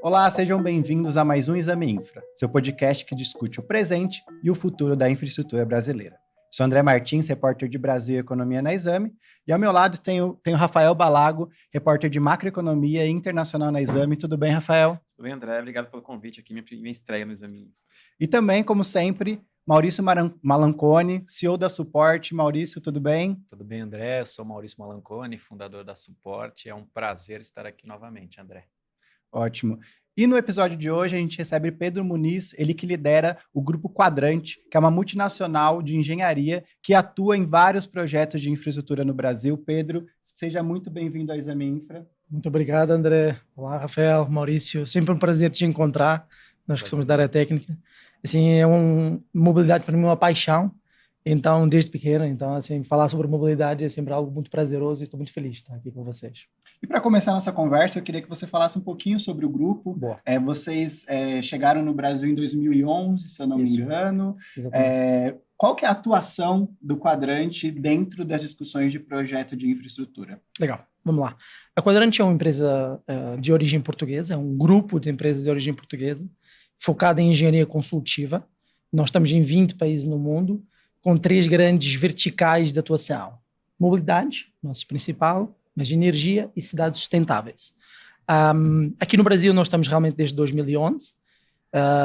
Olá, sejam bem-vindos a mais um Exame Infra, seu podcast que discute o presente e o futuro da infraestrutura brasileira. Sou André Martins, repórter de Brasil e Economia na Exame, e ao meu lado tenho Rafael Balago, repórter de Macroeconomia e Internacional na Exame. Tudo bem, Rafael? Tudo bem, André? Obrigado pelo convite aqui, minha estreia no Exame Infra. E também, como sempre, Maurício Malanconi, CEO da Suporte. Maurício, tudo bem? Tudo bem, André? Eu sou Maurício Malanconi, fundador da Suporte. É um prazer estar aqui novamente, André. Ótimo. E no episódio de hoje a gente recebe Pedro Muniz, ele que lidera o Grupo Quadrante, que é uma multinacional de engenharia que atua em vários projetos de infraestrutura no Brasil. Pedro, seja muito bem-vindo ao Exame Infra. Muito obrigado, André. Olá, Rafael, Maurício. Sempre um prazer te encontrar. Nós que somos da área técnica. Assim, mobilidade para mim é uma paixão. Então, desde pequeno, assim, falar sobre mobilidade é sempre algo muito prazeroso e estou muito feliz de estar aqui com vocês. E para começar a nossa conversa, eu queria que você falasse um pouquinho sobre o grupo. Boa. Vocês chegaram no Brasil em 2011, se eu não me engano. Qual que é a atuação do Quadrante dentro das discussões de projeto de infraestrutura? Legal, vamos lá. A Quadrante é uma empresa de origem portuguesa, é um grupo de empresas de origem portuguesa, focada em engenharia consultiva. Nós estamos em 20 países no mundo, com 3 grandes verticais de atuação. Mobilidade, nosso principal, mas energia e cidades sustentáveis. Aqui no Brasil nós estamos realmente desde 2011,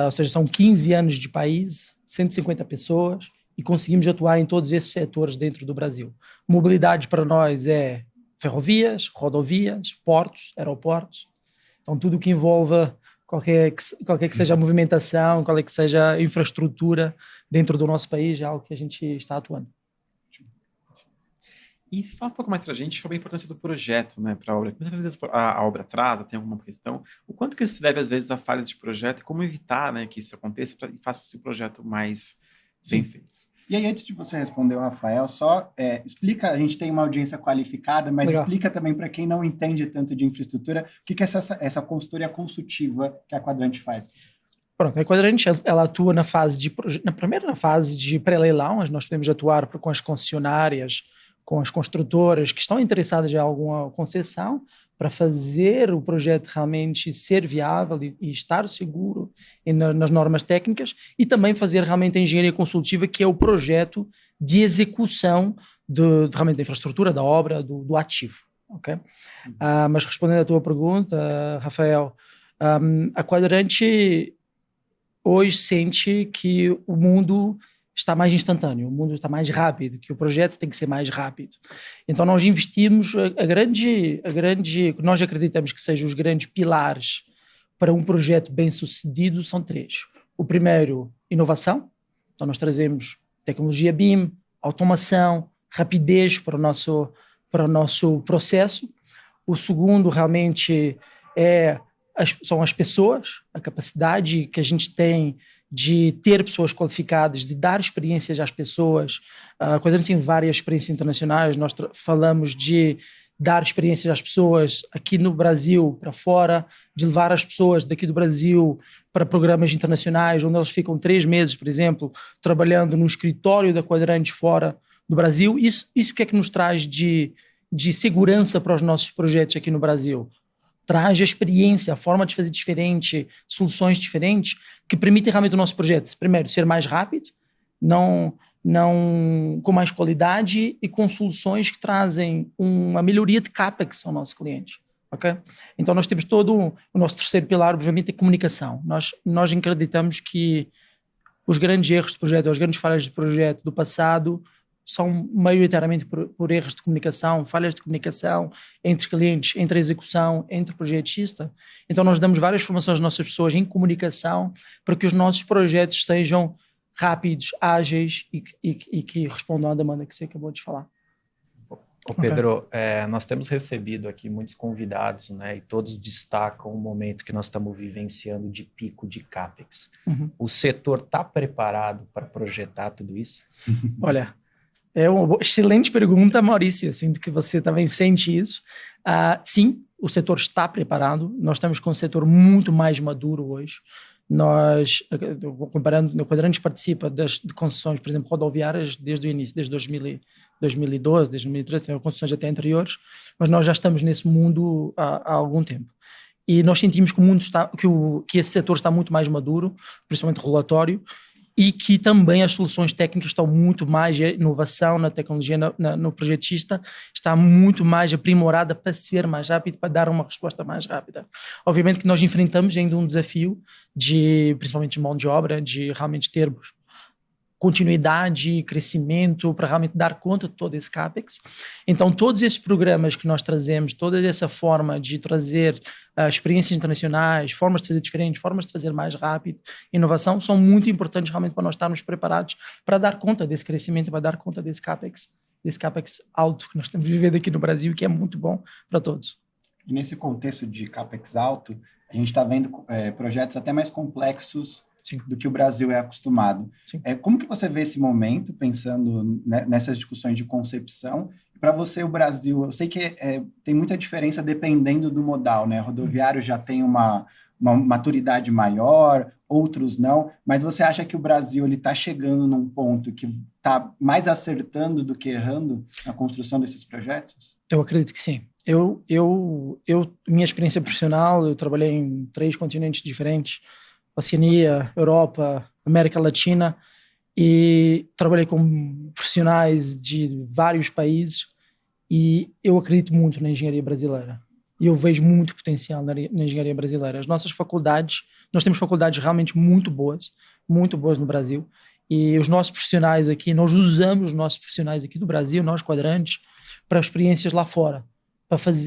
ou seja, são 15 anos de país, 150 pessoas, e conseguimos atuar em todos esses setores dentro do Brasil. Mobilidade para nós é ferrovias, rodovias, portos, aeroportos, então tudo que envolve qualquer que seja a movimentação, qualquer que seja a infraestrutura dentro do nosso país, é algo que a gente está atuando. E se fala um pouco mais para a gente sobre a importância do projeto, né, para a obra. Muitas vezes a obra atrasa, tem alguma questão. O quanto que isso se deve, às vezes, a falhas de projeto e como evitar, né, que isso aconteça e faça esse projeto mais bem feito. E aí, antes de você responder, Rafael, só explica, a gente tem uma audiência qualificada, mas Legal. Explica também para quem não entende tanto de infraestrutura, o que é essa consultoria consultiva que a Quadrante faz. Pronto, a Quadrante ela atua na primeira fase de pré-leilão, onde nós podemos atuar com as concessionárias, com as construtoras que estão interessadas em alguma concessão para fazer o projeto realmente ser viável e estar seguro nas normas técnicas, e também fazer realmente a engenharia consultiva, que é o projeto de execução realmente da infraestrutura, da obra, do ativo. Okay? Mas respondendo à tua pergunta, Rafael, a Quadrante hoje sente que o mundo está mais instantâneo, o mundo está mais rápido, que o projeto tem que ser mais rápido. Então nós investimos nós acreditamos que sejam os grandes pilares para um projeto bem sucedido, são 3. O primeiro, inovação. Então nós trazemos tecnologia BIM, automação, rapidez para o nosso processo. O segundo realmente são as pessoas, a capacidade que a gente tem de ter pessoas qualificadas, de dar experiências às pessoas. Quando a gente tem várias experiências internacionais, nós falamos de dar experiências às pessoas aqui no Brasil para fora, de levar as pessoas daqui do Brasil para programas internacionais, onde elas ficam 3 meses, por exemplo, trabalhando num escritório da Quadrante fora do Brasil. Isso que é que nos traz de segurança para os nossos projetos aqui no Brasil? Traz a experiência, a forma de fazer diferente, soluções diferentes, que permitem realmente o nosso projeto, primeiro, ser mais rápido, não com mais qualidade e com soluções que trazem uma melhoria de CAPEX ao nosso cliente. Okay? Então nós temos todo o nosso terceiro pilar, obviamente, é comunicação. Nós acreditamos que os grandes erros de projeto, as grandes falhas de projeto do passado são maioritariamente por erros de comunicação, falhas de comunicação entre clientes, entre a execução, entre o projetista. Então nós damos várias formações às nossas pessoas em comunicação para que os nossos projetos sejam rápidos, ágeis e que respondam à demanda que você acabou de falar. Ô Pedro, nós temos recebido aqui muitos convidados, né, e todos destacam o momento que nós estamos vivenciando de pico de CAPEX. Uhum. O setor está preparado para projetar tudo isso? Olha, é uma excelente pergunta, Maurício. Sinto que você também sente isso. Sim, o setor está preparado. Nós estamos com um setor muito mais maduro hoje. Nós, comparando, o Quadrantes participa de concessões, por exemplo, rodoviárias desde o início, desde 2012, desde 2013, tem concessões até anteriores, mas nós já estamos nesse mundo há algum tempo. E nós sentimos que o mundo que esse setor está muito mais maduro, principalmente regulatório, e que também as soluções técnicas estão muito mais, a inovação na tecnologia, no projetista, está muito mais aprimorada para ser mais rápido, para dar uma resposta mais rápida. Obviamente que nós enfrentamos ainda um desafio, principalmente de mão de obra, de realmente termos continuidade, crescimento, para realmente dar conta de todo esse CAPEX. Então, todos esses programas que nós trazemos, toda essa forma de trazer experiências internacionais, formas de fazer diferentes, formas de fazer mais rápido, inovação, são muito importantes realmente para nós estarmos preparados para dar conta desse crescimento, para dar conta desse CAPEX alto que nós estamos vivendo aqui no Brasil, que é muito bom para todos. E nesse contexto de CAPEX alto, a gente está vendo projetos até mais complexos Sim. do que o Brasil é acostumado. Como que você vê esse momento, pensando nessas discussões de concepção? Para você, o Brasil, eu sei que tem muita diferença dependendo do modal, né? Rodoviário já tem uma maturidade maior, outros não, mas você acha que o Brasil está chegando num ponto que está mais acertando do que errando na construção desses projetos? Eu acredito que sim. Minha experiência profissional, eu trabalhei em 3 continentes diferentes, Oceania, Europa, América Latina, e trabalhei com profissionais de vários países, e eu acredito muito na engenharia brasileira. E eu vejo muito potencial na engenharia brasileira. As nossas faculdades, nós temos faculdades realmente muito boas no Brasil, e os nossos profissionais aqui, nós usamos os nossos profissionais aqui do Brasil, nós Quadrantes, para experiências lá fora,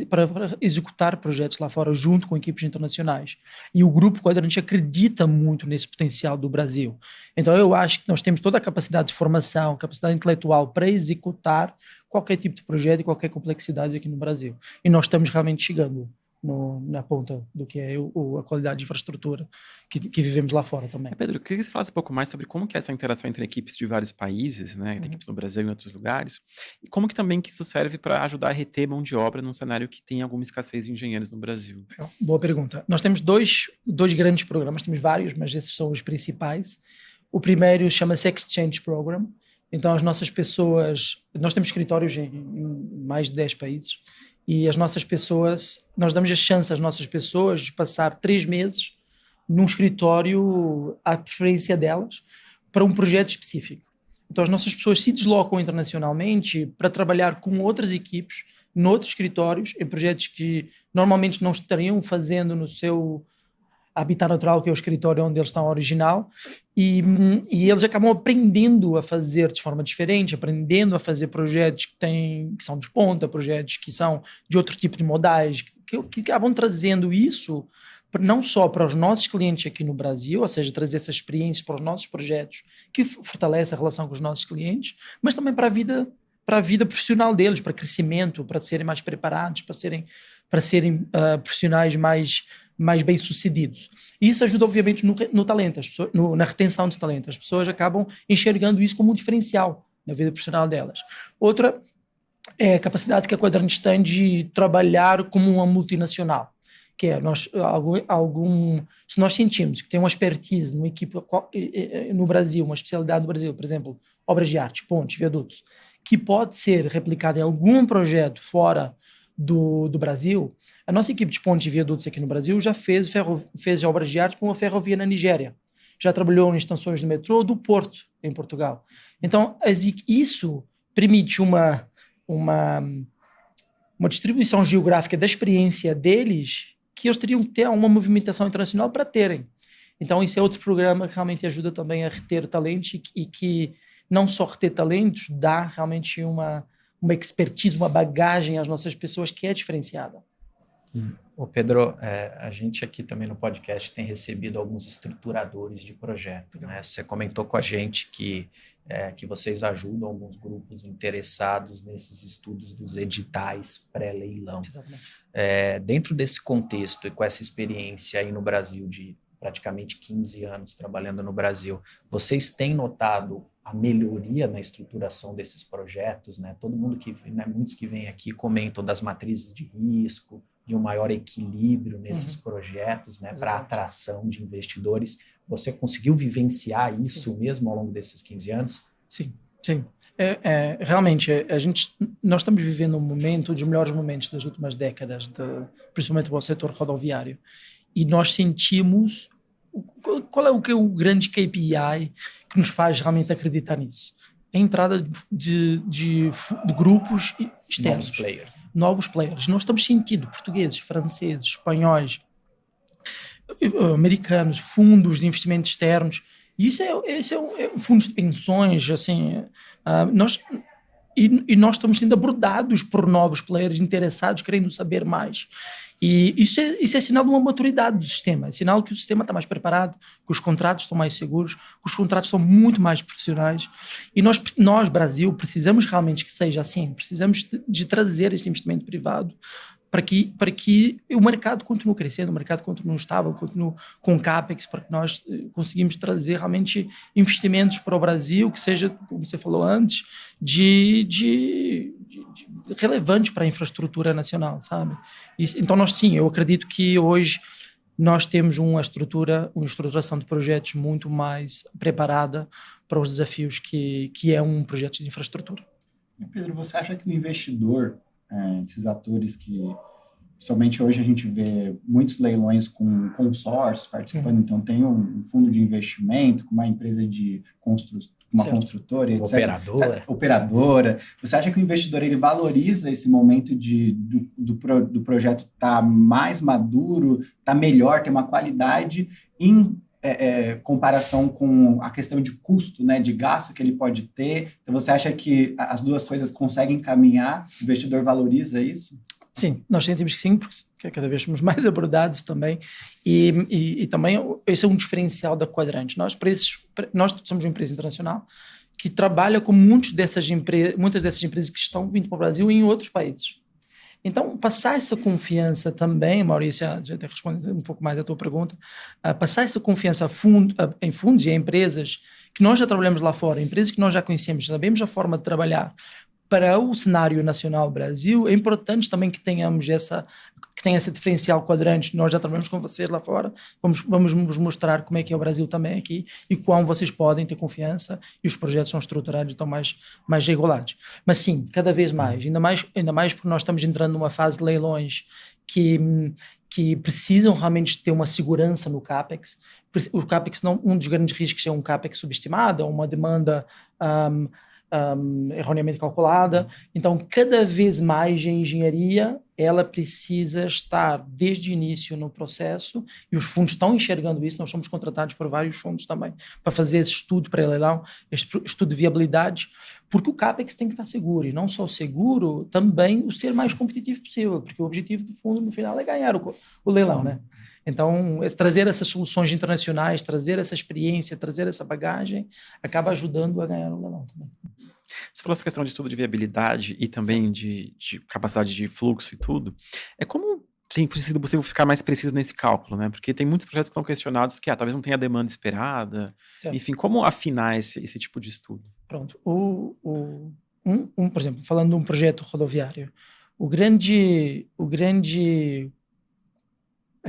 para executar projetos lá fora junto com equipes internacionais. E o Grupo Quadrantes acredita muito nesse potencial do Brasil. Então eu acho que nós temos toda a capacidade de formação, capacidade intelectual para executar qualquer tipo de projeto e qualquer complexidade aqui no Brasil. E nós estamos realmente chegando na ponta do que é a qualidade de infraestrutura que vivemos lá fora também. Pedro, eu queria que você falasse um pouco mais sobre como que é essa interação entre equipes de vários países, né, tem equipes no Brasil e em outros lugares, e como que também que isso serve para ajudar a reter mão de obra num cenário que tem alguma escassez de engenheiros no Brasil. Boa pergunta. Nós temos dois grandes programas, temos vários, mas esses são os principais. O primeiro chama-se Exchange Program. Então as nossas pessoas, nós temos escritórios em mais de 10 países, e as nossas pessoas, nós damos a chance às nossas pessoas de passar 3 meses num escritório à preferência delas para um projeto específico. Então as nossas pessoas se deslocam internacionalmente para trabalhar com outras equipes, noutros escritórios, em projetos que normalmente não estariam fazendo no seu habitat natural, que é o escritório onde eles estão original, e eles acabam aprendendo a fazer de forma diferente, aprendendo a fazer projetos que são de ponta, projetos que são de outro tipo de modais, que acabam trazendo isso não só para os nossos clientes aqui no Brasil, ou seja, trazer essa experiência para os nossos projetos, que fortalece a relação com os nossos clientes, mas também para a vida profissional deles, para crescimento, para serem mais preparados, para serem profissionais mais bem-sucedidos. E isso ajuda, obviamente, no talento, na retenção de talento. As pessoas acabam enxergando isso como um diferencial na vida profissional delas. Outra é a capacidade que a Quadrantes tem de trabalhar como uma multinacional, que é, se nós sentimos que tem uma expertise numa equipe no Brasil, uma especialidade no Brasil, por exemplo, obras de arte, pontes, viadutos, que pode ser replicada em algum projeto fora do Brasil, a nossa equipe de pontes e viadutos aqui no Brasil já fez obras de arte para uma ferrovia na Nigéria. Já trabalhou em estações do metrô do Porto, em Portugal. Então, isso permite uma distribuição geográfica da experiência deles que eles teriam que ter uma movimentação internacional para terem. Então, isso é outro programa que realmente ajuda também a reter talentos e que não só reter talentos, dá realmente uma expertise, uma bagagem às nossas pessoas que é diferenciada. Ô Pedro, a gente aqui também no podcast tem recebido alguns estruturadores de projeto, né? Você comentou com a gente que vocês ajudam alguns grupos interessados nesses estudos dos editais pré-leilão. Exatamente. Dentro desse contexto e com essa experiência aí no Brasil de praticamente 15 anos trabalhando no Brasil, vocês têm notado a melhoria na estruturação desses projetos, né? Todo mundo muitos que vêm aqui comentam das matrizes de risco, de um maior equilíbrio nesses projetos, né, para atração de investidores. Você conseguiu vivenciar isso mesmo ao longo desses 15 anos? Sim, sim. Realmente, nós estamos vivendo um momento dos melhores momentos das últimas décadas, principalmente para o setor rodoviário. E nós sentimos qual é o grande KPI que nos faz realmente acreditar nisso. A entrada de grupos externos. Novos players. Nós estamos sentindo portugueses, franceses, espanhóis, americanos, fundos de investimento externos. E isso é fundos de pensões, assim, nós estamos sendo abordados por novos players interessados, querendo saber mais. E isso é sinal de uma maturidade do sistema, é sinal que o sistema está mais preparado, que os contratos estão mais seguros, que os contratos são muito mais profissionais. E nós, Brasil, precisamos realmente que seja assim, precisamos de trazer esse investimento privado para que o mercado continue crescendo, o mercado continue estável, continue com CAPEX, para que nós conseguimos trazer realmente investimentos para o Brasil, que seja, como você falou antes, de relevantes para a infraestrutura nacional, sabe? Então, eu acredito que hoje nós temos uma estruturação de projetos muito mais preparada para os desafios que é um projeto de infraestrutura. Pedro, você acha que o investidor, esses atores que, somente hoje a gente vê muitos leilões com consórcios participando, então tem um fundo de investimento, com uma empresa de uma construtora, etc. Operadora. Você acha que o investidor ele valoriza esse momento do projeto estar mais maduro, estar melhor, ter uma qualidade em comparação com a questão de custo, né, de gasto que ele pode ter? Então, você acha que as duas coisas conseguem caminhar? O investidor valoriza isso? Sim, nós sentimos que sim, porque cada vez somos mais abordados também, e também esse é um diferencial da Quadrante. Nós somos uma empresa internacional que trabalha com muitas dessas empresas que estão vindo para o Brasil e em outros países. Então, passar essa confiança também, Maurício, já até respondendo um pouco mais à tua pergunta, passar essa confiança em fundos e em empresas que nós já trabalhamos lá fora, empresas que nós já conhecemos, sabemos a forma de trabalhar para o cenário nacional Brasil, é importante também que tenha esse diferencial Quadrante. Nós já trabalhamos com vocês lá fora, vamos vos mostrar como é que é o Brasil também aqui e como vocês podem ter confiança e os projetos são estruturados e estão mais regulados. Mas sim, cada vez mais, ainda mais porque nós estamos entrando numa fase de leilões que precisam realmente ter uma segurança no CAPEX. O CAPEX, um dos grandes riscos é um CAPEX subestimado, é uma demanda erroneamente calculada. Então, cada vez mais a engenharia ela precisa estar desde o início no processo, e os fundos estão enxergando isso. Nós somos contratados por vários fundos também para fazer esse estudo pré-leilão, esse estudo de viabilidade, porque o CAPEX tem que estar seguro, e não só seguro, também o ser mais competitivo possível, porque o objetivo do fundo no final é ganhar o leilão, né? Então, trazer essas soluções internacionais, trazer essa experiência, trazer essa bagagem, acaba ajudando a ganhar o leilão também. Você falou essa questão de estudo de viabilidade e também de capacidade de fluxo e tudo. Como tem sido possível ficar mais preciso nesse cálculo, né? Porque tem muitos projetos que estão questionados que talvez não tenha a demanda esperada. Certo. Enfim, como afinar esse tipo de estudo? Pronto. Por exemplo, falando de um projeto rodoviário, a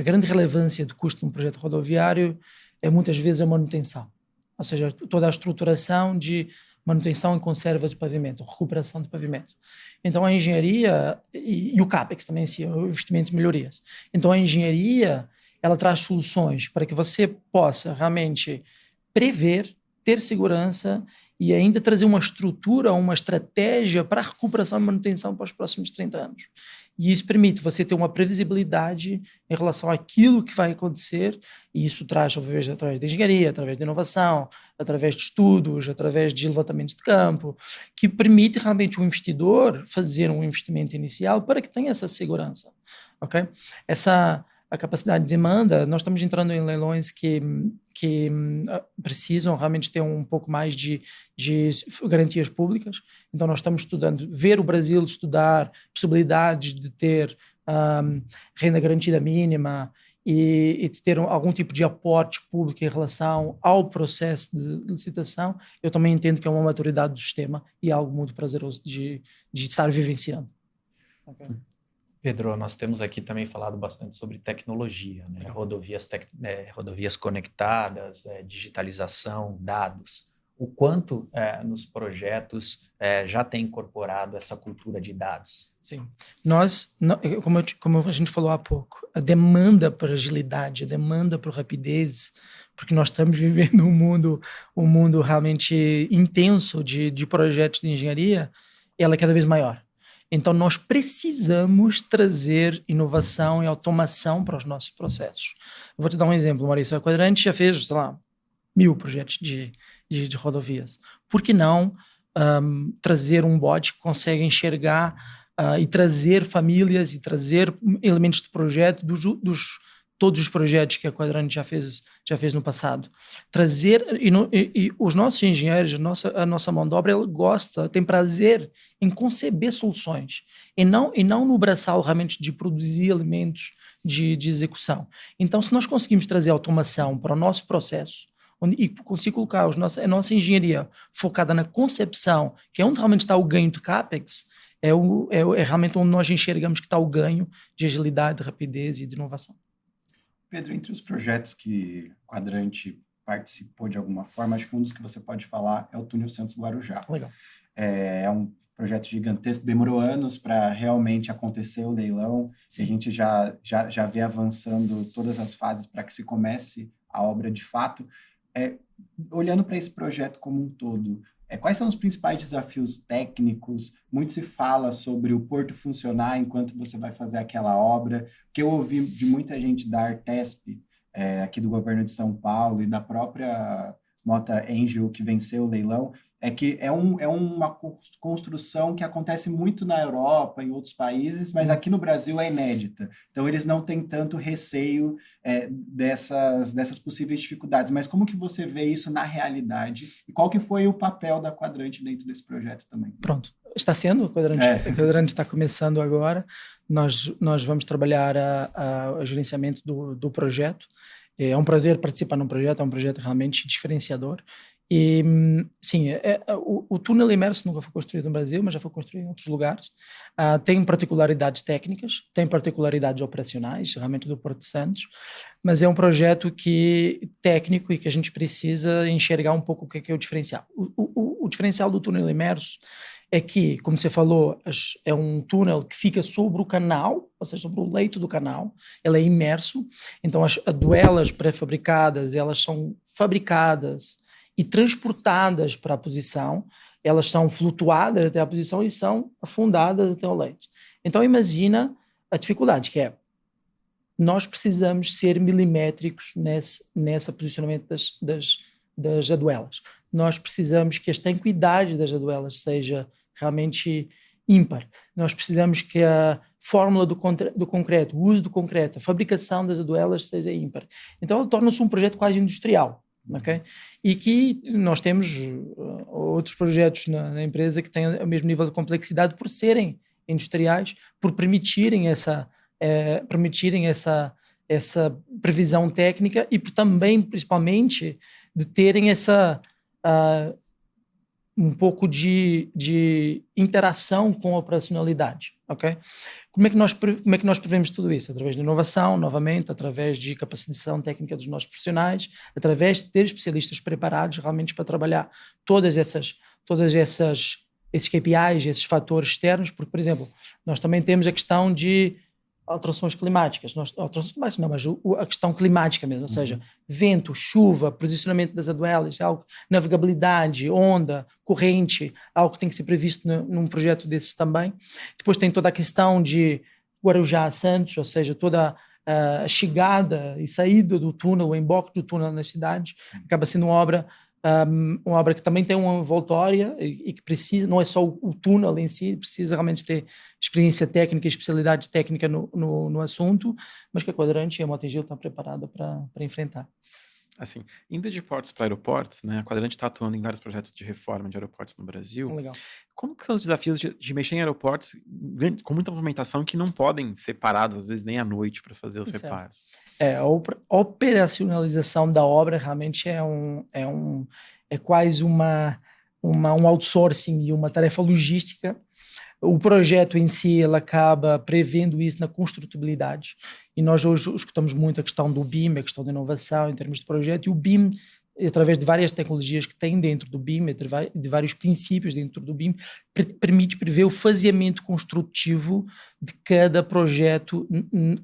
grande relevância do custo de um projeto rodoviário é muitas vezes a manutenção. Ou seja, toda a estruturação de manutenção e conserva de pavimento, recuperação de pavimento. Então, a engenharia, e o CAPEX também, o investimento em melhorias. Então, a engenharia, ela traz soluções para que você possa realmente prever, ter segurança e ainda trazer uma estrutura, uma estratégia para a recuperação e manutenção para os próximos 30 anos. E isso permite você ter uma previsibilidade em relação àquilo que vai acontecer, e isso traz, através de engenharia, através de inovação, através de estudos, através de levantamentos de campo, que permite realmente o investidor fazer um investimento inicial para que tenha essa segurança. Okay? A capacidade de demanda, nós estamos entrando em leilões que precisam realmente ter um pouco mais de garantias públicas. Então, nós estamos estudando, ver o Brasil estudar possibilidades de ter renda garantida mínima e de ter algum tipo de aporte público em relação ao processo de licitação. Eu também entendo que é uma maturidade do sistema e é algo muito prazeroso de estar vivenciando. Okay. Pedro, nós temos aqui também falado bastante sobre tecnologia, né? Rodovias conectadas, digitalização, dados. O quanto nos projetos já tem incorporado essa cultura de dados? Sim. Como a gente falou há pouco, a demanda por agilidade, a demanda por rapidez, porque nós estamos vivendo um mundo realmente intenso de projetos de engenharia, ela é cada vez maior. Então, nós precisamos trazer inovação e automação para os nossos processos. Eu vou te dar um exemplo, Maurício. A Quadrante já fez, sei lá, 1000 projetos de rodovias. Por que não trazer um bot que consegue enxergar e trazer famílias e trazer elementos de projeto dos todos os projetos que a Quadrante já fez no passado. Trazer, e os nossos engenheiros, a nossa mão de obra, ela tem prazer em conceber soluções, e não no braçal realmente de produzir elementos de execução. Então, se nós conseguimos trazer automação para o nosso processo, e conseguir colocar a nossa engenharia focada na concepção, que é onde realmente está o ganho de CAPEX, é realmente onde nós enxergamos que está o ganho de agilidade, de rapidez e de inovação. Pedro, entre os projetos que o Quadrante participou de alguma forma, acho que um dos que você pode falar é o Túnel Santos-Guarujá. Legal. É um projeto gigantesco, demorou anos para realmente acontecer o leilão. Sim. A gente já vê avançando todas as fases para que se comece a obra de fato. Olhando para esse projeto como um todo, quais são os principais desafios técnicos? Muito se fala sobre o porto funcionar enquanto você vai fazer aquela obra, que eu ouvi de muita gente da Artesp, aqui do governo de São Paulo, e da própria Mota Angel, que venceu o leilão, que é uma construção que acontece muito na Europa, em outros países, mas aqui no Brasil é inédita. Então, eles não têm tanto receio dessas possíveis dificuldades. Mas como que você vê isso na realidade? E qual que foi o papel da Quadrante dentro desse projeto também? Pronto. Está sendo, o Quadrante está começando agora. Nós vamos trabalhar o gerenciamento do projeto. É um prazer participar num projeto, é um projeto realmente diferenciador. E, sim, o túnel imerso nunca foi construído no Brasil, mas já foi construído em outros lugares. Tem particularidades técnicas, tem particularidades operacionais, realmente do Porto de Santos, mas é um projeto técnico e que a gente precisa enxergar um pouco o que é o diferencial. O diferencial do túnel imerso é que, como você falou, é um túnel que fica sobre o canal, ou seja, sobre o leito do canal, ele é imerso, então as duelas pré-fabricadas, elas são fabricadas e transportadas para a posição, elas são flutuadas até a posição e são afundadas até o leito. Então imagina a dificuldade, que nós precisamos ser milimétricos nesse posicionamento das aduelas. Nós precisamos que a estanquidade das aduelas seja realmente ímpar. Nós precisamos que a fórmula do concreto, o uso do concreto, a fabricação das aduelas seja ímpar. Então torna-se um projeto quase industrial. Okay? E que nós temos outros projetos na empresa que têm o mesmo nível de complexidade por serem industriais, por permitirem essa previsão técnica e por também, principalmente, de terem um pouco de interação com a operacionalidade, ok? Como é que nós prevemos tudo isso? Através de inovação, novamente, através de capacitação técnica dos nossos profissionais, através de ter especialistas preparados realmente para trabalhar esses KPIs, esses fatores externos, porque, por exemplo, nós também temos a questão de alterações climáticas, mas a questão climática mesmo, ou seja, vento, chuva, posicionamento das aduelas, navegabilidade, onda, corrente, algo que tem que ser previsto num projeto desses também. Depois tem toda a questão de Guarujá a Santos, ou seja, toda a chegada e saída do túnel, o emboque do túnel na cidade, acaba sendo uma obra que também tem uma envoltória e que precisa, não é só o túnel em si, precisa realmente ter experiência técnica e especialidade técnica no assunto, mas que a Quadrante e a Mota-Engil estão preparada para enfrentar. Assim, indo de portos para aeroportos, né, a Quadrante está atuando em vários projetos de reforma de aeroportos no Brasil. Legal. Como que são os desafios de mexer em aeroportos com muita movimentação que não podem ser parados, às vezes nem à noite, para fazer os reparos? A operacionalização da obra realmente é quase um outsourcing e uma tarefa logística o projeto em si ele acaba prevendo isso na construtibilidade. E nós hoje escutamos muito a questão do BIM, a questão da inovação em termos de projeto, e o BIM, através de várias tecnologias que tem dentro do BIM, de vários princípios dentro do BIM, permite prever o faseamento construtivo de cada projeto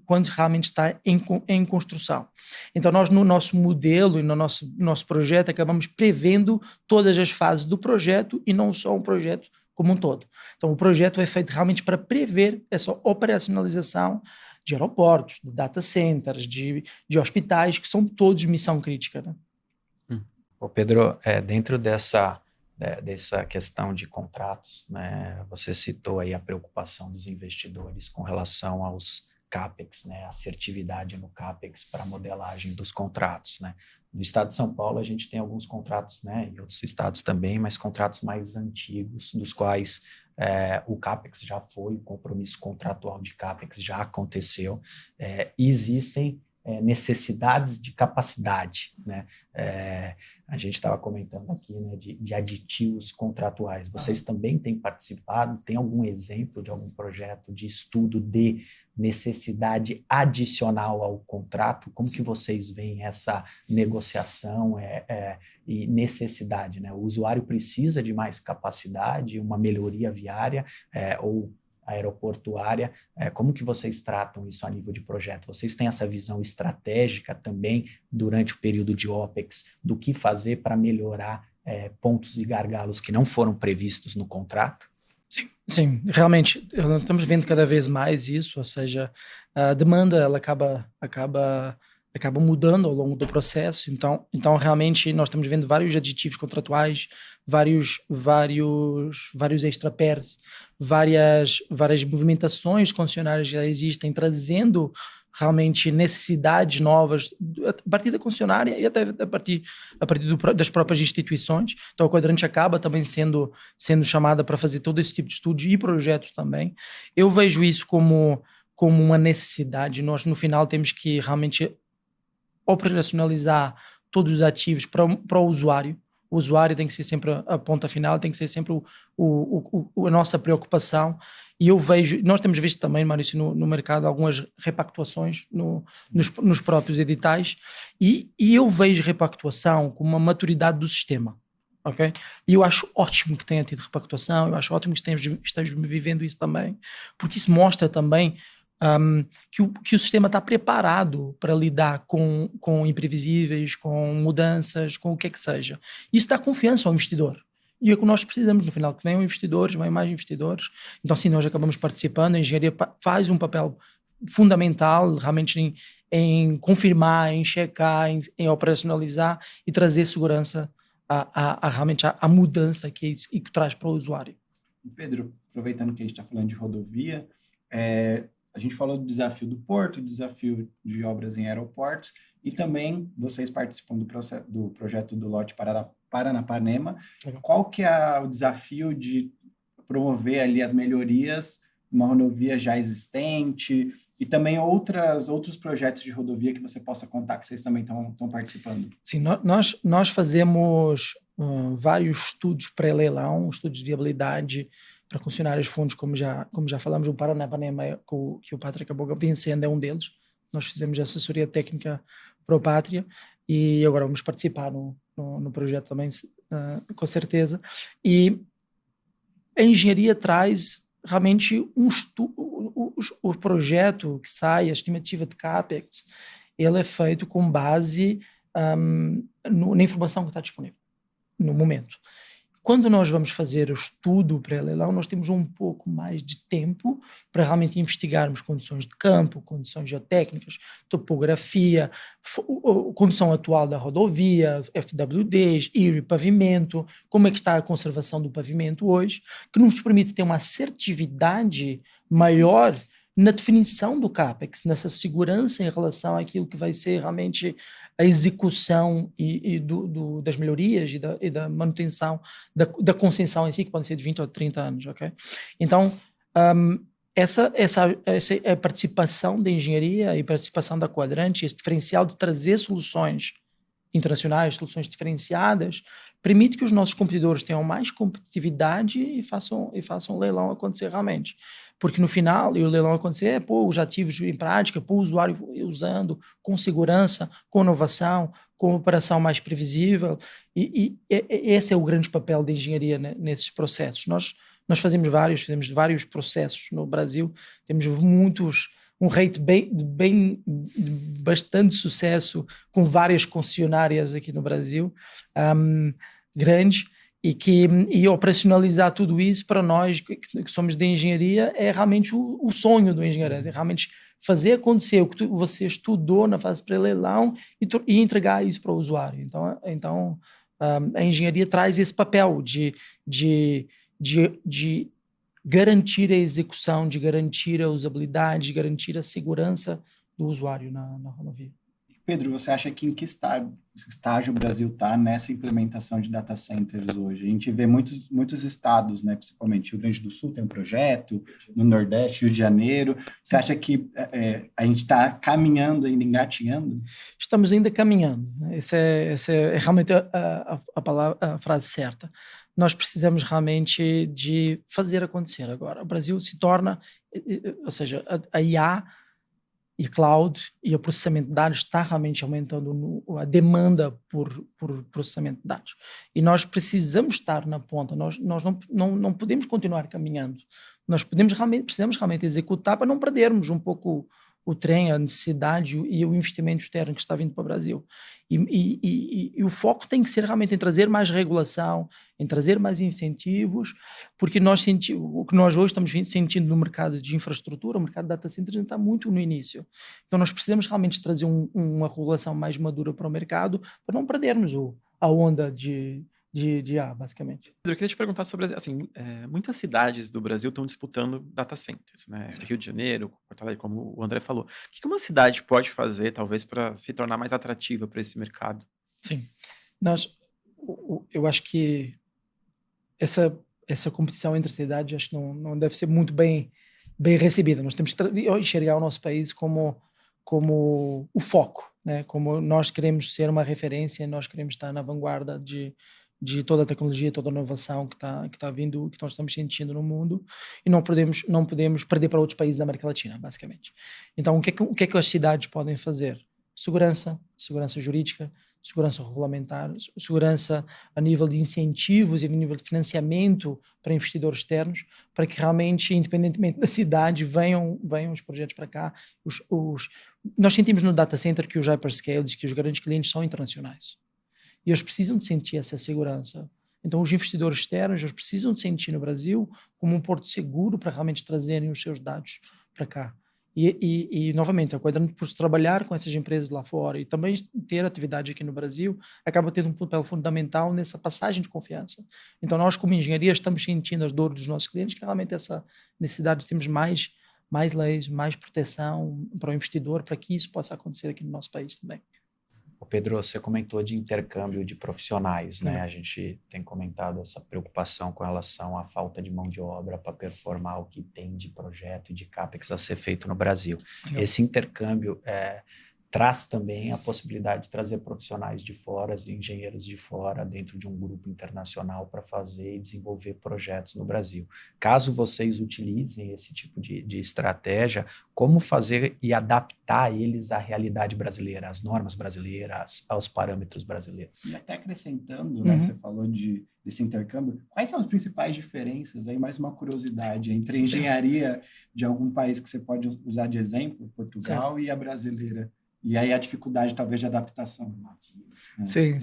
quando realmente está em construção. Então nós no nosso modelo e no nosso projeto acabamos prevendo todas as fases do projeto e não só um projeto como um todo. Então o projeto é feito realmente para prever essa operacionalização de aeroportos, de data centers, de hospitais, que são todos missão crítica, né? Ô Pedro, dentro dessa questão de contratos, né, você citou aí a preocupação dos investidores com relação aos CAPEX, né, assertividade no CAPEX para a modelagem dos contratos, né. No estado de São Paulo, a gente tem alguns contratos, né, em outros estados também, mas contratos mais antigos, dos quais o CAPEX já foi, o compromisso contratual de CAPEX já aconteceu, e existem necessidades de capacidade, né? A gente estava comentando aqui, né, de aditivos contratuais. Vocês também têm participado? Tem algum exemplo de algum projeto de estudo de necessidade adicional ao contrato? Como que vocês veem essa negociação e necessidade, né? O usuário precisa de mais capacidade, uma melhoria viária ou aeroportuária, como que vocês tratam isso a nível de projeto? Vocês têm essa visão estratégica também durante o período de OPEX do que fazer para melhorar pontos e gargalos que não foram previstos no contrato? Sim, realmente, estamos vendo cada vez mais isso, ou seja, a demanda ela acaba mudando ao longo do processo, então realmente nós estamos vendo vários aditivos contratuais, vários extra pairs, várias movimentações concessionárias já existem, trazendo realmente necessidades novas a partir da concessionária e até a partir das próprias instituições. Então a Quadrante acaba também sendo chamada para fazer todo esse tipo de estudos e projetos também. Eu vejo isso como uma necessidade. Nós no final temos que realmente operacionalizar todos os ativos para o usuário. O usuário tem que ser sempre a ponta final, tem que ser sempre a nossa preocupação. E nós temos visto também, Maurício, no mercado, algumas repactuações nos próprios editais, e eu vejo repactuação como uma maturidade do sistema. Okay? E eu acho ótimo que tenha tido repactuação, eu acho ótimo que estejamos vivendo isso também, porque isso mostra também que o sistema está preparado para lidar com imprevisíveis, com mudanças, com o que é que seja. Isso dá confiança ao investidor. E é o que nós precisamos no final, que venham investidores, venham mais investidores. Então, sim, nós acabamos participando, a engenharia faz um papel fundamental realmente em confirmar, em checar, em operacionalizar e trazer segurança realmente a mudança que isso e que traz para o usuário. Pedro, aproveitando que a gente está falando de rodovia, a gente falou do desafio do porto, do desafio de obras em aeroportos, e também vocês participam do projeto do lote Paranapanema. Qual que é o desafio de promover ali as melhorias numa rodovia já existente e também outros projetos de rodovia que você possa contar que vocês também estão participando? Sim, nós fazemos vários estudos pré-leilão, estudos de viabilidade para concessionários de fundos, como já falamos, o Paranapanema, que o Pátria acabou vencendo, é um deles. Nós fizemos assessoria técnica para o Pátria e agora vamos participar no projeto também, com certeza. E a engenharia traz realmente o projeto que sai, a estimativa de CAPEX, ele é feito com base na informação que está disponível no momento. Quando nós vamos fazer o estudo pré-leilão, nós temos um pouco mais de tempo para realmente investigarmos condições de campo, condições geotécnicas, topografia, condição atual da rodovia, FWDs, IRI, pavimento, como é que está a conservação do pavimento hoje, que nos permite ter uma assertividade maior na definição do CAPEX, nessa segurança em relação àquilo que vai ser realmente a execução das melhorias e da manutenção da concessão em si, que pode ser de 20 ou 30 anos, ok? Então, essa é a participação da engenharia e a participação da Quadrante, esse diferencial de trazer soluções internacionais, soluções diferenciadas permite que os nossos competidores tenham mais competitividade e façam o leilão acontecer realmente. Porque no final, e o leilão acontecer, é pôr os ativos em prática, pôr o usuário usando com segurança, com inovação, com operação mais previsível, e esse é o grande papel da engenharia nesses processos. Nós fizemos vários processos no Brasil, temos um rate bastante sucesso com várias concessionárias aqui no Brasil, grande, e operacionalizar tudo isso para nós que somos de engenharia é realmente o sonho do engenheiro, é realmente fazer acontecer o que você estudou na fase pré-leilão e entregar isso para o usuário. Então a engenharia traz esse papel de garantir a execução, de garantir a usabilidade, de garantir a segurança do usuário na rodovia. Pedro, você acha que em que estágio o Brasil está nessa implementação de data centers hoje? A gente vê muitos estados, né, principalmente Rio Grande do Sul tem um projeto, no Nordeste, Rio de Janeiro. Você acha que a gente está caminhando ainda, engatinhando? Estamos ainda caminhando. Essa é realmente a frase certa. Nós precisamos realmente de fazer acontecer agora. O Brasil se torna, ou seja, a IA e cloud e o processamento de dados está realmente aumentando a demanda por processamento de dados. E nós precisamos estar na ponta, nós não podemos continuar caminhando. Nós precisamos realmente executar para não perdermos um pouco o trem, a necessidade e o investimento externo que está vindo para o Brasil. E o foco tem que ser realmente em trazer mais regulação, em trazer mais incentivos, porque o que nós hoje estamos sentindo no mercado de infraestrutura, o mercado de data centers está muito no início. Então nós precisamos realmente trazer uma regulação mais madura para o mercado, para não perdermos a onda de basicamente. Eu queria te perguntar sobre, assim, muitas cidades do Brasil estão disputando data centers, né? Sim. Rio de Janeiro, Porto Alegre, como o André falou. O que uma cidade pode fazer, talvez, para se tornar mais atrativa para esse mercado? Sim. Eu acho que essa competição entre cidades acho que não deve ser muito bem recebida. Nós temos que enxergar o nosso país como o foco, né? Como nós queremos ser uma referência, nós queremos estar na vanguarda de toda a tecnologia, toda a inovação que está vindo, que nós estamos sentindo no mundo, e não podemos perder para outros países da América Latina, basicamente. Então, o que é que as cidades podem fazer? Segurança jurídica, segurança regulamentar, segurança a nível de incentivos e a nível de financiamento para investidores externos, para que realmente, independentemente da cidade, venham os projetos para cá. Nós sentimos no data center que os hyperscalers, que os grandes clientes são internacionais. E eles precisam de sentir essa segurança. Então, os investidores externos, eles precisam de sentir no Brasil como um porto seguro para realmente trazerem os seus dados para cá. E novamente, a Quadrant, por trabalhar com essas empresas lá fora e também ter atividade aqui no Brasil, acaba tendo um papel fundamental nessa passagem de confiança. Então, nós, como engenharia, estamos sentindo as dores dos nossos clientes, que realmente essa necessidade de termos mais leis, mais proteção para o investidor, para que isso possa acontecer aqui no nosso país também. Pedro, você comentou de intercâmbio de profissionais, né? A gente tem comentado essa preocupação com relação à falta de mão de obra para performar o que tem de projeto e de CAPEX a ser feito no Brasil. Esse intercâmbio traz também a possibilidade de trazer profissionais de fora, de engenheiros de fora, dentro de um grupo internacional para fazer e desenvolver projetos no Brasil. Caso vocês utilizem esse tipo de estratégia, como fazer e adaptar eles à realidade brasileira, às normas brasileiras, aos parâmetros brasileiros? E até acrescentando, né, você falou desse intercâmbio, quais são as principais diferenças, aí mais uma curiosidade, entre a engenharia de algum país que você pode usar de exemplo, Portugal, e a brasileira? E aí a dificuldade, talvez, de adaptação. Né? Sim.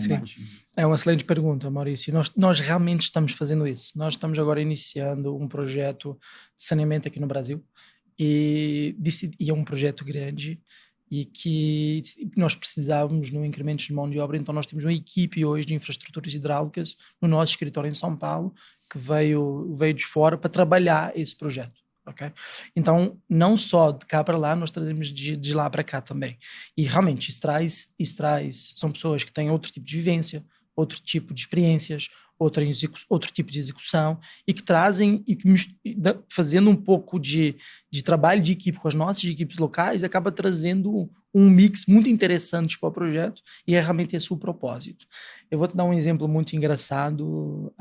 É uma excelente pergunta, Maurício. Nós realmente estamos fazendo isso. Nós estamos agora iniciando um projeto de saneamento aqui no Brasil e é um projeto grande e que nós precisávamos no incremento de mão de obra. Então nós temos uma equipe hoje de infraestruturas hidráulicas no nosso escritório em São Paulo que veio de fora para trabalhar esse projeto. Okay? Então, não só de cá para lá, nós trazemos de lá para cá também. E realmente, isso traz, são pessoas que têm outro tipo de vivência, outro tipo de experiências, outro tipo de execução, e que trazem, fazendo um pouco de trabalho de equipe com as nossas equipes locais, acaba trazendo um mix muito interessante para o projeto, e é realmente esse o propósito. Eu vou te dar um exemplo muito engraçado,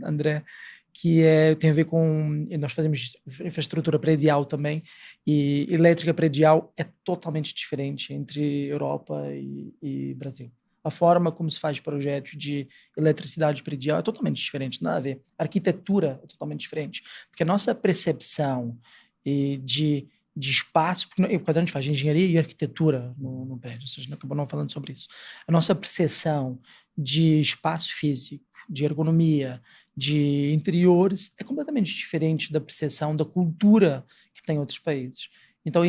André, que tem a ver com... Nós fazemos infraestrutura predial também, e elétrica predial é totalmente diferente entre Europa e Brasil. A forma como se faz projetos de eletricidade predial é totalmente diferente, nada a ver. A arquitetura é totalmente diferente, porque a nossa percepção de espaço, porque quando a gente faz engenharia e arquitetura no prédio, ou seja, acabou não falando sobre isso, a nossa percepção de espaço físico, de ergonomia, de interiores, é completamente diferente da percepção da cultura que tem em outros países. Então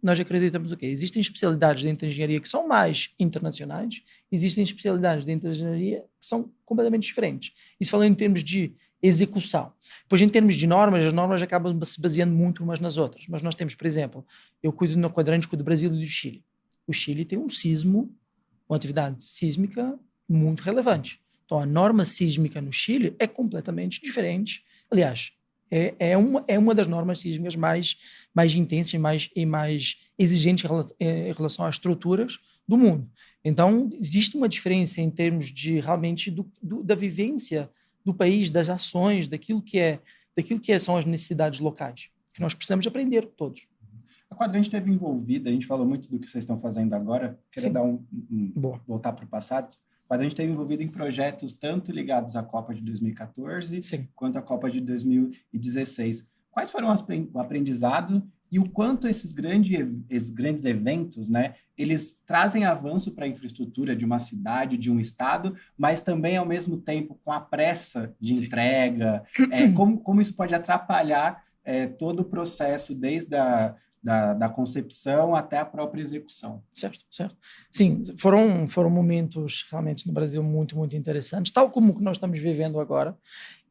nós acreditamos o quê? Existem especialidades dentro da engenharia que são mais internacionais, existem especialidades dentro da engenharia que são completamente diferentes. Isso falando em termos de execução. Depois, em termos de normas, as normas acabam se baseando muito umas nas outras. Mas nós temos, por exemplo, eu cuido no quadrante do Brasil e do Chile. O Chile tem um sismo, uma atividade sísmica muito relevante. Então, a norma sísmica no Chile é completamente diferente. Aliás, é uma das normas sísmicas mais intensas e mais exigentes em relação às estruturas do mundo. Então, existe uma diferença em termos de realmente da vivência do país, das ações, daquilo que são as necessidades locais, que nós precisamos aprender todos. A Quadrante esteve envolvida, a gente falou muito do que vocês estão fazendo agora, queria dar voltar para o passado. A Quadrante esteve envolvida em projetos tanto ligados à Copa de 2014 quanto à Copa de 2016. Quais foram o aprendizado e o quanto esses grandes eventos, né, eles trazem avanço para a infraestrutura de uma cidade, de um estado, mas também, ao mesmo tempo, com a pressa de entrega, como isso pode atrapalhar todo o processo, desde da concepção até a própria execução. Certo. Sim, foram momentos realmente no Brasil muito, muito interessantes, tal como que nós estamos vivendo agora.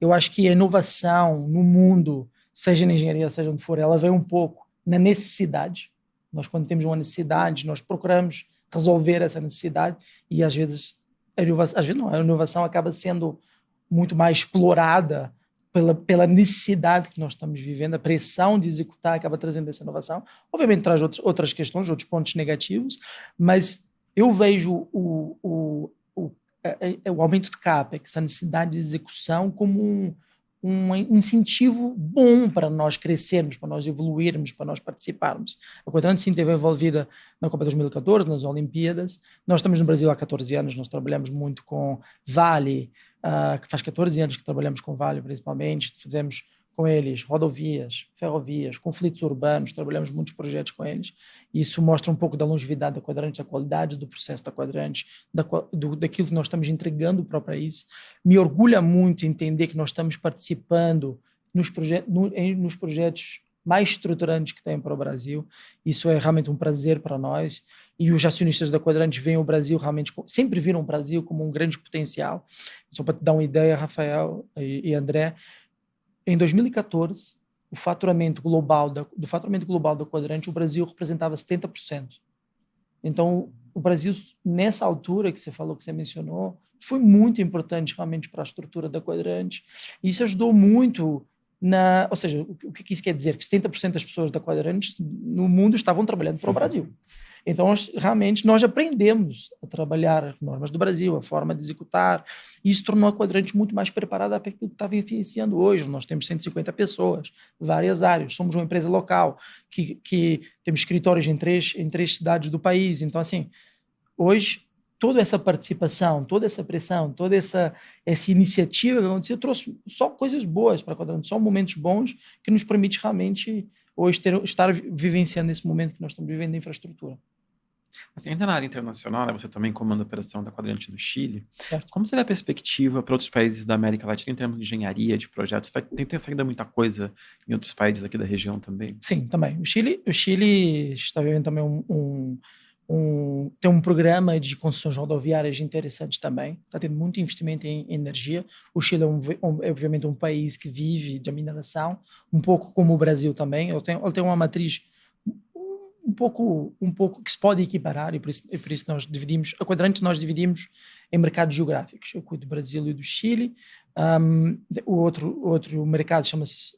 Eu acho que a inovação no mundo, seja na engenharia, seja onde for, ela vem um pouco na necessidade. Nós, quando temos uma necessidade, nós procuramos resolver essa necessidade e, às vezes a inovação acaba sendo muito mais explorada pela necessidade que nós estamos vivendo, a pressão de executar acaba trazendo essa inovação. Obviamente traz outras questões, outros pontos negativos, mas eu vejo o aumento de CAPEX, a necessidade de execução como um incentivo bom para nós crescermos, para nós evoluirmos, para nós participarmos. A Quadrante sim esteve envolvida na Copa 2014, nas Olimpíadas. Nós estamos no Brasil há 14 anos, nós trabalhamos muito com Vale, que faz 14 anos que trabalhamos com Vale principalmente, fazemos com eles rodovias, ferrovias, conflitos urbanos, trabalhamos muitos projetos com eles. Isso mostra um pouco da longevidade da Quadrante, da qualidade do processo da Quadrante, daquilo que nós estamos entregando para o país. Me orgulha muito entender que nós estamos participando nos projetos mais estruturantes que tem para o Brasil. Isso é realmente um prazer para nós. E os acionistas da Quadrante veem o Brasil realmente, sempre viram o Brasil como um grande potencial. Só para te dar uma ideia, Rafael e André, em 2014, do faturamento global da Quadrante, o Brasil representava 70%. Então, o Brasil, nessa altura que você falou, que você mencionou, foi muito importante realmente para a estrutura da Quadrante. E isso ajudou muito ou seja, o que isso quer dizer? Que 70% das pessoas da Quadrante no mundo estavam trabalhando para o Brasil. Então, realmente, nós aprendemos a trabalhar as normas do Brasil, a forma de executar, e isso tornou a Quadrante muito mais preparada para aquilo que está vivenciando hoje. Nós temos 150 pessoas, várias áreas, somos uma empresa local, que temos escritórios em três cidades do país. Então, assim, hoje, toda essa participação, toda essa pressão, toda essa iniciativa que aconteceu, trouxe só coisas boas para a Quadrante, só momentos bons que nos permite realmente hoje estar vivenciando esse momento que nós estamos vivendo de infraestrutura. Assim, ainda na área internacional, né, você também comanda a operação da Quadrante no Chile. Certo. Como você vê a perspectiva para outros países da América Latina em termos de engenharia, de projetos? Tem saído muita coisa em outros países aqui da região também? Sim, também. O Chile está vivendo também tem um programa de concessões rodoviárias interessantes também. Está tendo muito investimento em energia. O Chile é obviamente um país que vive de mineração, um pouco como o Brasil também. Ele tem uma matriz pouco que se pode equiparar, e por isso nós dividimos, a Quadrantes nós dividimos em mercados geográficos. Eu cuido do Brasil e do Chile, o outro mercado chama-se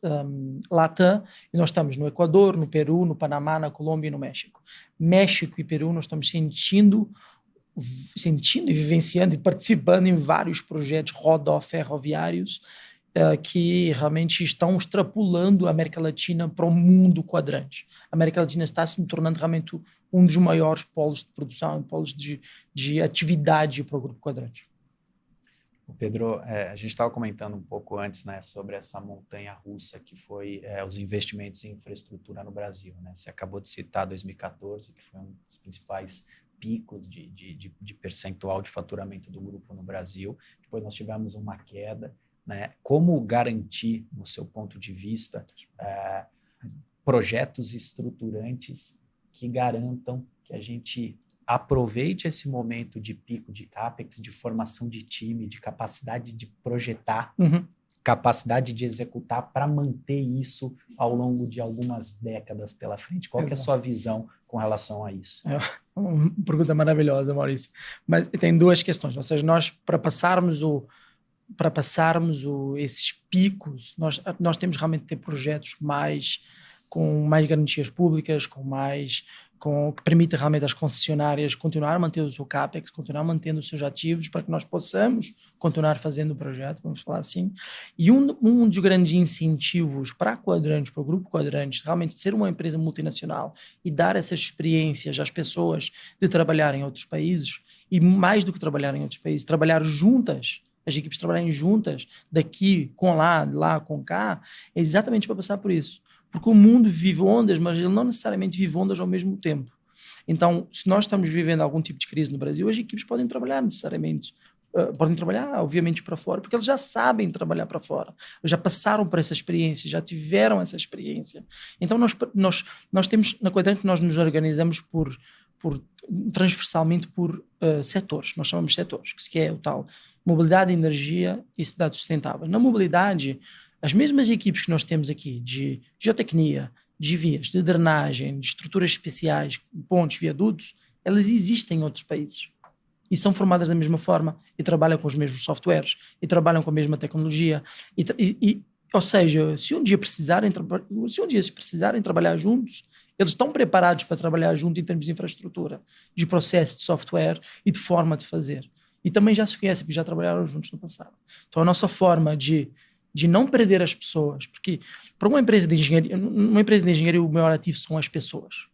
Latam, e nós estamos no Equador, no Peru, no Panamá, na Colômbia e no México. México e Peru nós estamos sentindo e vivenciando e participando em vários projetos ferroviários que realmente estão extrapolando a América Latina para o mundo quadrante. A América Latina está se tornando realmente um dos maiores polos de produção, polos de atividade para o Grupo Quadrante. Pedro, a gente estava comentando um pouco antes, né, sobre essa montanha-russa que foi os investimentos em infraestrutura no Brasil, né? Você acabou de citar 2014, que foi um dos principais picos de percentual de faturamento do grupo no Brasil. Depois nós tivemos uma queda, né? Como garantir, no seu ponto de vista, projetos estruturantes que garantam que a gente aproveite esse momento de pico de CAPEX, de formação de time, de capacidade de projetar, capacidade de executar para manter isso ao longo de algumas décadas pela frente? Qual que é a sua visão com relação a isso? É uma pergunta maravilhosa, Maurício. Mas tem duas questões. Ou seja, nós, para passarmos esses picos, nós temos realmente de ter projetos com mais garantias públicas, que permita realmente às concessionárias continuar a manter o seu CAPEX, continuar mantendo os seus ativos, para que nós possamos continuar fazendo o projeto, vamos falar assim. E um dos grandes incentivos para a Quadrantes, para o Grupo Quadrantes, realmente ser uma empresa multinacional e dar essas experiências às pessoas de trabalhar em outros países, e mais do que trabalhar em outros países, trabalhar juntas, as equipes trabalharem juntas, daqui com lá com cá, é exatamente para passar por isso. Porque o mundo vive ondas, mas ele não necessariamente vive ondas ao mesmo tempo. Então, se nós estamos vivendo algum tipo de crise no Brasil, as equipes podem trabalhar necessariamente, podem trabalhar, obviamente, para fora, porque eles já sabem trabalhar para fora, já passaram por essa experiência, já tiveram essa experiência. Então, nós temos, na Quadrante, nós nos organizamos transversalmente por setores, nós chamamos de setores, que é o tal mobilidade, energia e cidade sustentável. Na mobilidade, as mesmas equipes que nós temos aqui de geotecnia, de vias, de drenagem, de estruturas especiais, pontes, viadutos, elas existem em outros países e são formadas da mesma forma e trabalham com os mesmos softwares e trabalham com a mesma tecnologia. Ou seja, se um dia se precisarem trabalhar juntos, eles estão preparados para trabalhar junto em termos de infraestrutura, de processo, de software e de forma de fazer. E também já se conhecem, porque já trabalharam juntos no passado. Então, a nossa forma de não perder as pessoas, porque para uma empresa de engenharia, o maior ativo são as pessoas.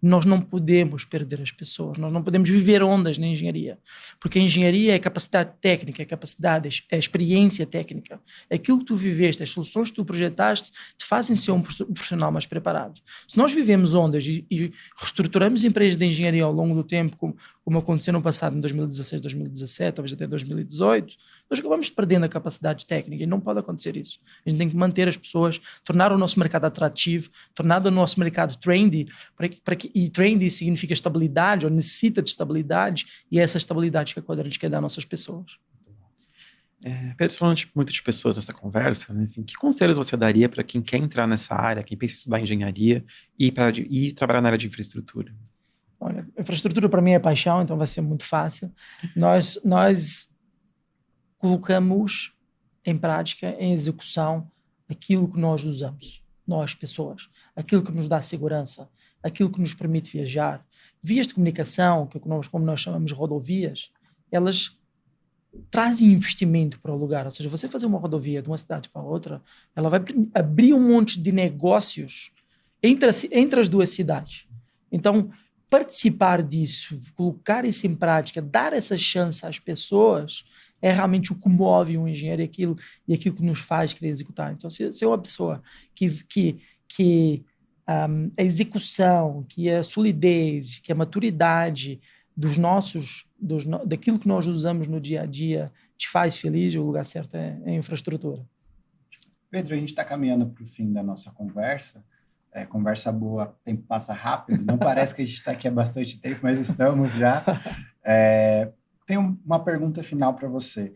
Nós não podemos perder as pessoas, nós não podemos viver ondas na engenharia, porque a engenharia é capacidade técnica, é experiência técnica, é aquilo que tu viveste, as soluções que tu projetaste te fazem ser um profissional mais preparado. Se nós vivemos ondas e reestruturamos empresas de engenharia ao longo do tempo, como aconteceu no passado, em 2016, 2017, talvez até 2018, nós acabamos perdendo a capacidade técnica e não pode acontecer isso. A gente tem que manter as pessoas, tornar o nosso mercado atrativo, tornar o nosso mercado trendy, e trendy significa estabilidade, ou necessita de estabilidade, e é essa estabilidade que a Quadrante quer dar às nossas pessoas. Pedro, falando muito de pessoas nessa conversa, né? Enfim, que conselhos você daria para quem quer entrar nessa área, quem pensa em estudar engenharia e trabalhar na área de infraestrutura? Olha, infraestrutura para mim é paixão, então vai ser muito fácil. Nós colocamos em prática, em execução, aquilo que nós usamos, nós, pessoas, aquilo que nos dá segurança, aquilo que nos permite viajar. Vias de comunicação, como nós chamamos rodovias, elas trazem investimento para o lugar. Ou seja, você fazer uma rodovia de uma cidade para outra, ela vai abrir um monte de negócios entre as duas cidades. Então, participar disso, colocar isso em prática, dar essa chance às pessoas, é realmente o que move um engenheiro e aquilo que nos faz querer executar. Então, se é uma pessoa que a execução, que a solidez, que a maturidade daquilo que nós usamos no dia a dia te faz feliz, o lugar certo é a infraestrutura. Pedro, a gente está caminhando para o fim da nossa conversa. Conversa boa, o tempo passa rápido. Não parece que a gente está aqui há bastante tempo, mas estamos já. Tenho uma pergunta final para você.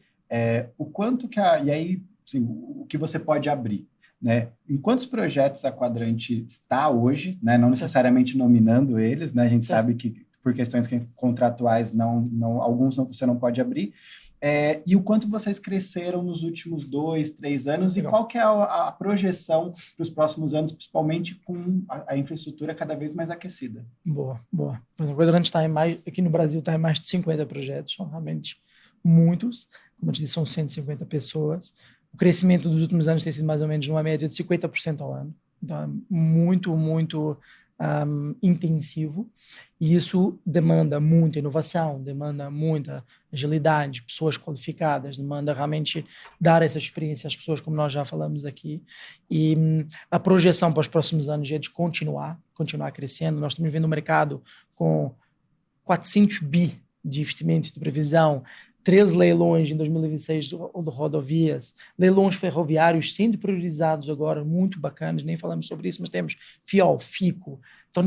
O quanto que e aí, assim, o que você pode abrir? né? Em quantos projetos a Quadrante está hoje, né? Não necessariamente nominando eles, né? A gente sabe que por questões contratuais, alguns você não pode abrir. E o quanto vocês cresceram nos últimos 2, 3 anos. Legal. E qual que é a projeção para os próximos anos, principalmente com a infraestrutura cada vez mais aquecida? Boa. O Quadrante está aqui no Brasil está em mais de 50 projetos, são realmente muitos, como eu te disse, são 150 pessoas. O crescimento dos últimos anos tem sido mais ou menos numa média de 50% ao ano, então muito intensivo, e isso demanda muita inovação, demanda muita agilidade, pessoas qualificadas, demanda realmente dar essa experiência às pessoas, como nós já falamos aqui, e a projeção para os próximos anos é de continuar crescendo. Nós estamos vendo um mercado com 400 bi de investimentos de previsão, 3 leilões em 2026 de rodovias, leilões ferroviários sendo priorizados agora, muito bacanas, nem falamos sobre isso, mas temos FIOL, FICO,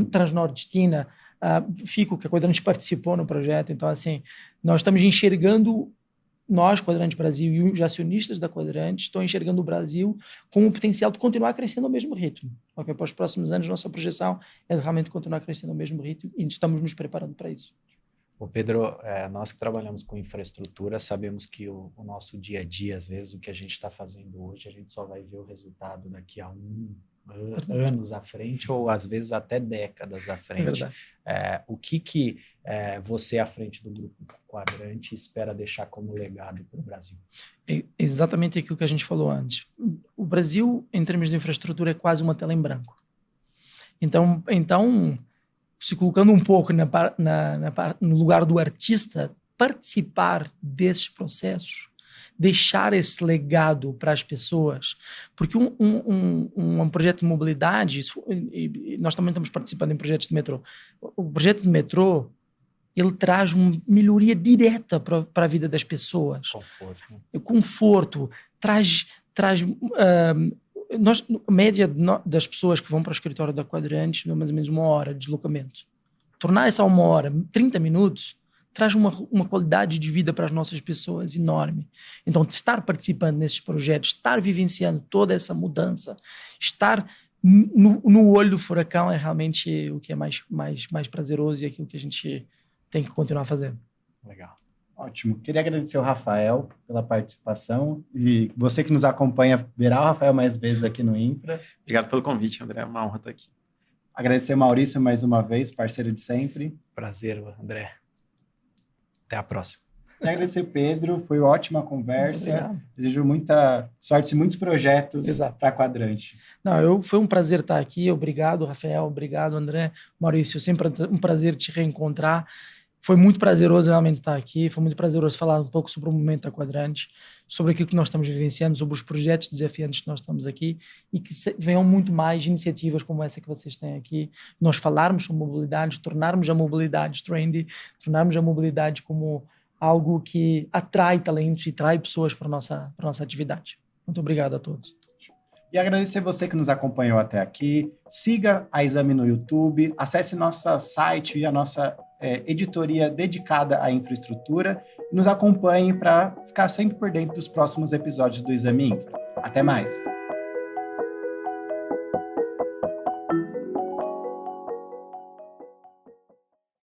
Transnordestina, FICO, que a Quadrante participou no projeto. Então, assim, nós estamos enxergando, nós, Quadrante Brasil, e os acionistas da Quadrante estão enxergando o Brasil com o potencial de continuar crescendo ao mesmo ritmo. Okay? Para os próximos anos, nossa projeção é de realmente continuar crescendo ao mesmo ritmo e estamos nos preparando para isso. Ô Pedro, nós que trabalhamos com infraestrutura sabemos que o nosso dia a dia, às vezes, o que a gente está fazendo hoje, a gente só vai ver o resultado daqui a anos à frente ou às vezes até décadas à frente. O que você à frente do Grupo Quadrante espera deixar como legado para o Brasil? É exatamente aquilo que a gente falou antes. O Brasil, em termos de infraestrutura, é quase uma tela em branco. Então se colocando um pouco no lugar do artista, participar desses processos, deixar esse legado para as pessoas, porque um projeto de mobilidade, nós também estamos participando em projetos de metrô, o projeto de metrô, ele traz uma melhoria direta para a vida das pessoas. Conforto, traz a média das pessoas que vão para o escritório da Quadrante é mais ou menos 1 hora de deslocamento. Tornar essa 1 hora, 30 minutos, traz uma qualidade de vida para as nossas pessoas enorme. Então, estar participando nesses projetos, estar vivenciando toda essa mudança, estar no olho do furacão é realmente o que é mais prazeroso e aquilo que a gente tem que continuar fazendo. Legal. Ótimo. Queria agradecer ao Rafael pela participação e você que nos acompanha verá o Rafael mais vezes aqui no Infra. Obrigado pelo convite, André. É uma honra estar aqui. Agradecer ao Maurício mais uma vez, parceiro de sempre. Prazer, André. Até a próxima. E agradecer, Pedro. Foi uma ótima conversa. Desejo muita sorte e muitos projetos para a Quadrante. Foi um prazer estar aqui. Obrigado, Rafael. Obrigado, André. Maurício, sempre um prazer te reencontrar. Foi muito prazeroso realmente estar aqui, foi muito prazeroso falar um pouco sobre o momento da Quadrante, sobre aquilo que nós estamos vivenciando, sobre os projetos desafiantes que nós estamos aqui e que venham muito mais iniciativas como essa que vocês têm aqui. Nós falarmos sobre mobilidade, tornarmos a mobilidade trendy, tornarmos a mobilidade como algo que atrai talentos e atrai pessoas para a nossa atividade. Muito obrigado a todos. E agradecer você que nos acompanhou até aqui. Siga a Exame no YouTube, acesse nosso site e a nossa editoria dedicada à infraestrutura e nos acompanhe para ficar sempre por dentro dos próximos episódios do Exame Infra. Até mais!